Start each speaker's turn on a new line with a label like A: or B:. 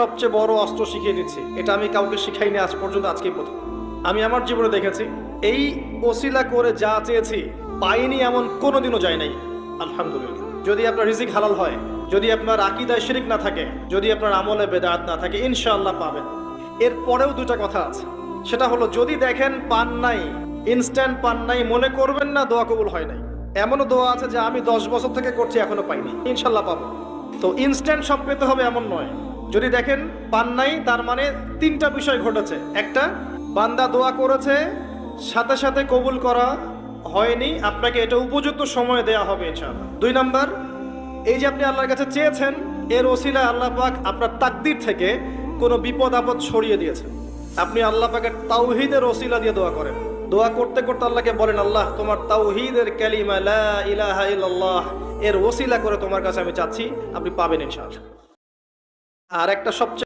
A: সবচেয়ে বড় অস্ত্র শিখিয়ে দিচ্ছি, এটা আমি কাউকে শিখাইনি আজ পর্যন্ত, আজকেই প্রথম। আমি আমার জীবনে দেখেছি এই ওসিলা করে যা চেয়েছি পাইনি এমন কোনোদিনও যায় নাই, আলহামদুলিল্লাহ। যদি আপনার রিজিক হালাল হয়, যদি আপনার আকীদায় শিরিক না থাকে, যদি আপনার আমলে বেদাত না থাকে, ইনশাআল্লাহ পাবেন। এরপরেও দুটা কথা আছে, সেটা হলো যদি দেখেন পান নাই, ইনস্ট্যান্ট পান নাই, মনে করবেন না দোয়া কবুল হয় নাই। এমনও দোয়া আছে যে আমি 10 বছর থেকে করছি এখনো পাইনি, ইনশাআল্লাহ পাবো। তো ইনস্ট্যান্ট সব পেতে হবে এমন নয়। যদি দেখেন পান নাই, তার মানে তিনটা বিষয় ঘটেছে। একটা, বান্দা দোয়া করেছে, সাথে সাথে কবুল করা হয়নি, আপনাকে এটা উপযুক্ত সময় দেয়া হবে ইনশাআল্লাহ। 2 নাম্বার, এই যে আপনি আল্লাহর কাছে চেয়েছেন, এর ওসিলায় আল্লাহ পাক আপনার তাকদীর থেকে কোনো বিপদ আপদ ছড়িয়ে দিয়েছেন। আপনি আল্লাহ পাকের তাওহীদের ওসিলা দিয়ে দোয়া করেন। দোয়া করতে করতে আল্লাহকে বলেন, আল্লাহ তোমার তাওহীদের কালিমা লা ইলাহা ইল্লাল্লাহ এর ওসিলা করে তোমার কাছে আমি চাচ্ছি, আপনি পাবেন ইনশাআল্লাহ। আর একটা সবচেয়ে